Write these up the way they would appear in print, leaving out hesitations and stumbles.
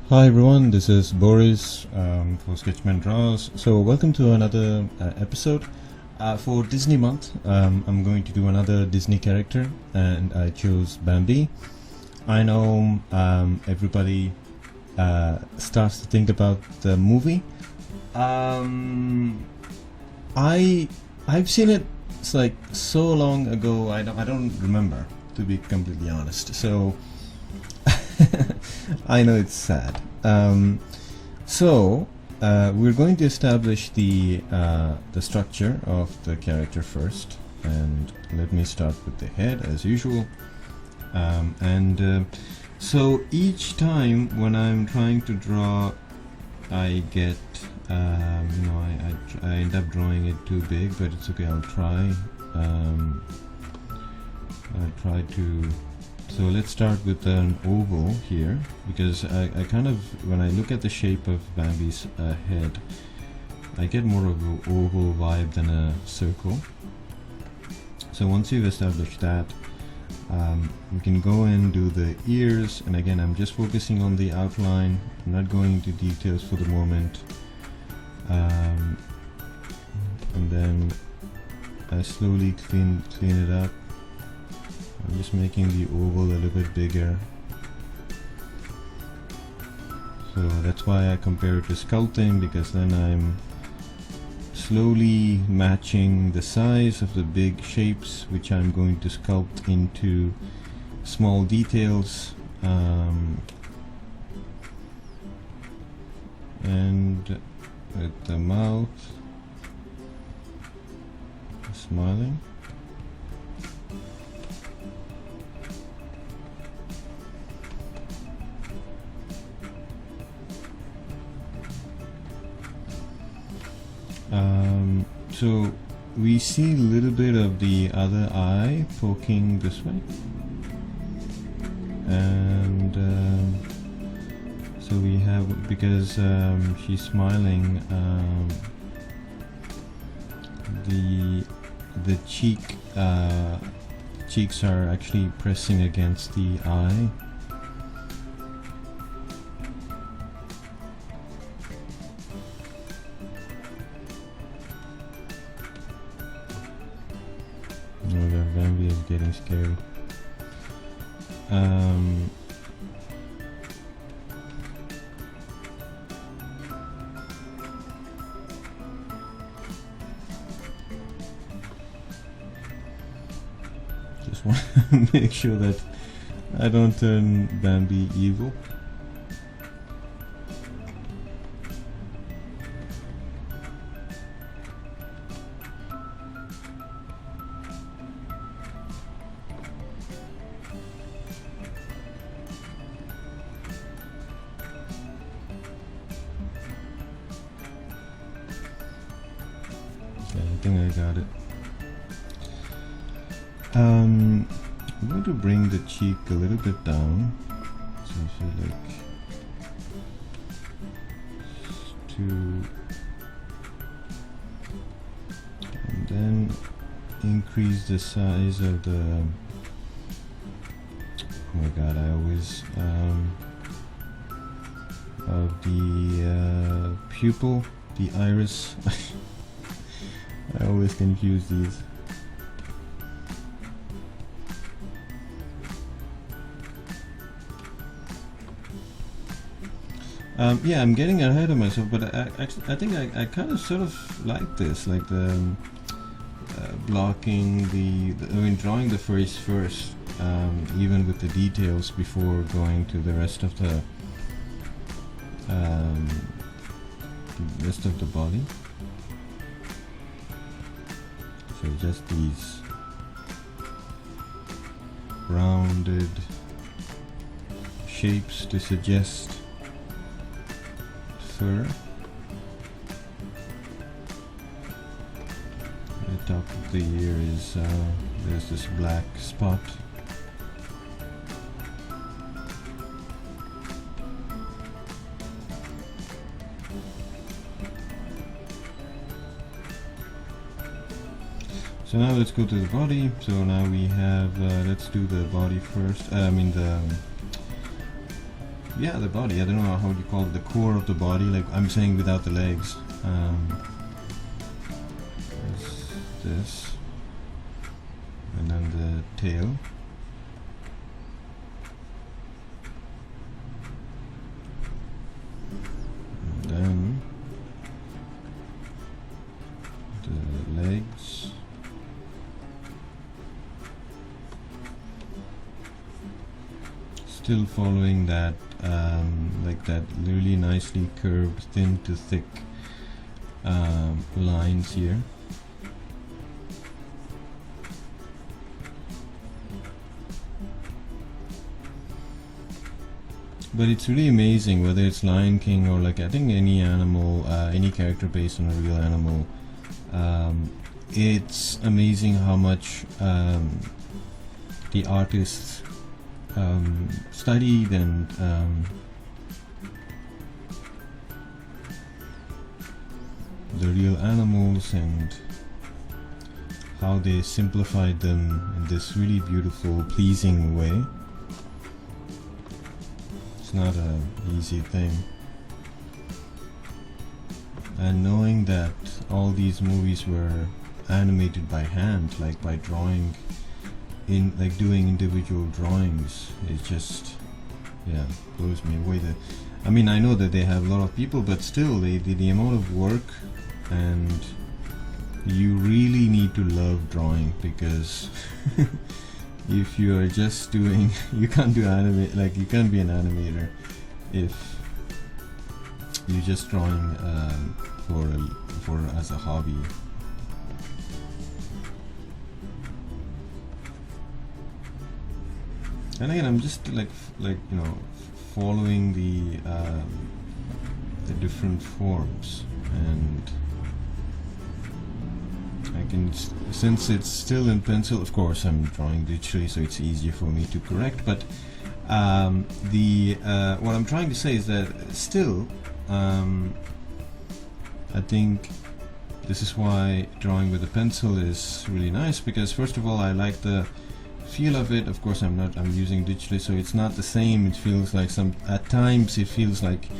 Hi everyone, this is Boris for Sketchman Draws. So welcome to another episode. For Disney month, I'm going to do another Disney character, and I chose Bambi. I know everybody starts to think about the movie. I've seen it. It's like so long ago. I don't remember, to be completely honest. So I know it's sad. We're going to establish the structure of the character first, and let me start with the head as usual. So each time when I'm trying to draw, I get I end up drawing it too big, but it's okay. I'll try. So let's start with an oval here, because I kind of, when I look at the shape of Bambi's head, I get more of an oval vibe than a circle. So once you've established that, we can go and do the ears, and again I'm just focusing on the outline. I'm not going into details for the moment. And then I slowly clean it up. I'm just making the oval a little bit bigger. So that's why I compare it to sculpting, because then I'm slowly matching the size of the big shapes which I'm going to sculpt into small details. And with the mouth smiling. So we see a little bit of the other eye poking this way, and so we have, because she's smiling, the cheeks are actually pressing against the eye. Bambi is getting scary. Just want to make sure that I don't turn Bambi evil. I think I got it. I'm going to bring the cheek a little bit down, so I feel like two, and then increase the size of the. Oh my god! I always of the pupil, the iris. I always confuse these. Yeah, I'm getting ahead of myself, but I think I kind of sort of like this, like the blocking drawing the face first, even with the details, before going to the rest of the body. So just these rounded shapes to suggest fur. The top of the ear is there's this black spot. So now let's go to the body. So now we have, let's do the body first. I mean the yeah, the body. I don't know how you call it, the core of the body. Like I'm saying, without the legs. This, and then the tail. And then the legs. Still following that, like that really nicely curved, thin to thick lines here. But it's really amazing, whether it's Lion King or like I think any animal, any character based on a real animal. It's amazing how much the artists studied and the real animals, and how they simplified them in this really beautiful, pleasing way. It's not an easy thing. And knowing that all these movies were animated by hand, like by drawing in, like doing individual drawings, it just, yeah, blows me away. I mean, I know that they have a lot of people, but still, the amount of work, and you really need to love drawing, because if you are just doing, you can't do like you can't be an animator if you're just drawing for as a hobby. And again, I'm just like you know, following the different forms, and I can, since it's still in pencil, of course I'm drawing digitally, so it's easier for me to correct. But what I'm trying to say is that still, I think this is why drawing with a pencil is really nice, because first of all, I like the feel of it. Of course, I'm using digitally, so it's not the same. It feels like at times it feels like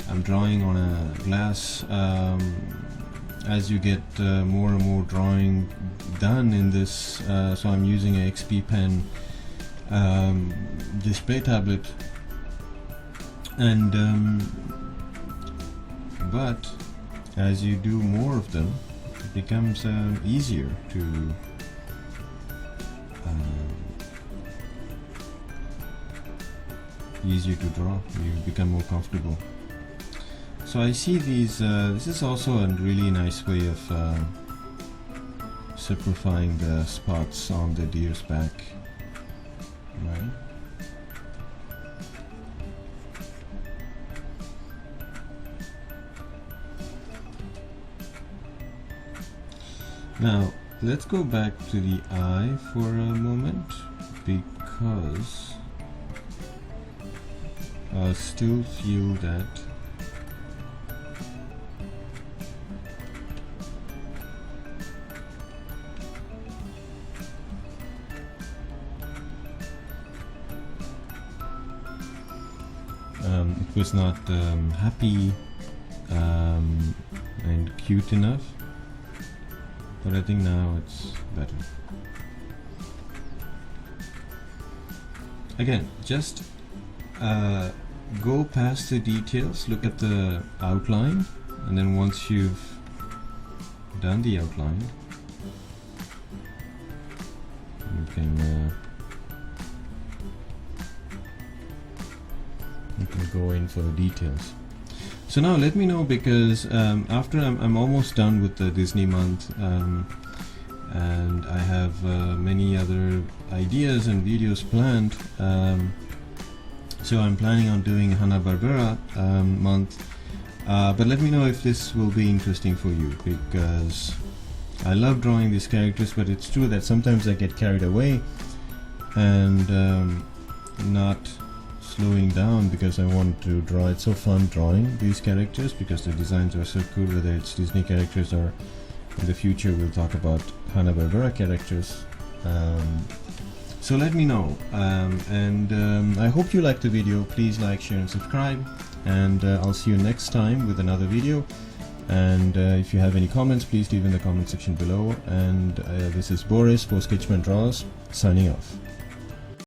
I'm drawing on a glass. As you get more and more drawing done in this, so I'm using a XP pen display tablet, and but as you do more of them, it becomes easier to draw. You become more comfortable. So I see these, this is also a really nice way of simplifying the spots on the deer's back, right? Now let's go back to the eye for a moment, because I still feel that it was not happy and cute enough, but I think now it's better. Again, just go past the details, look at the outline, and then once you've done the outline, you can go in for the details. So now let me know, because after I'm almost done with the Disney month, and I have many other ideas and videos planned. So I'm planning on doing Hanna-Barbera month, but let me know if this will be interesting for you, because I love drawing these characters, but it's true that sometimes I get carried away and not slowing down, because I want to draw. It's so fun drawing these characters because the designs are so cool, whether it's Disney characters or in the future we'll talk about Hanna-Barbera characters. So let me know, and I hope you liked the video. Please like, share and subscribe, and I'll see you next time with another video. And if you have any comments, please leave in the comment section below. And this is Boris for Sketchman Draws, signing off.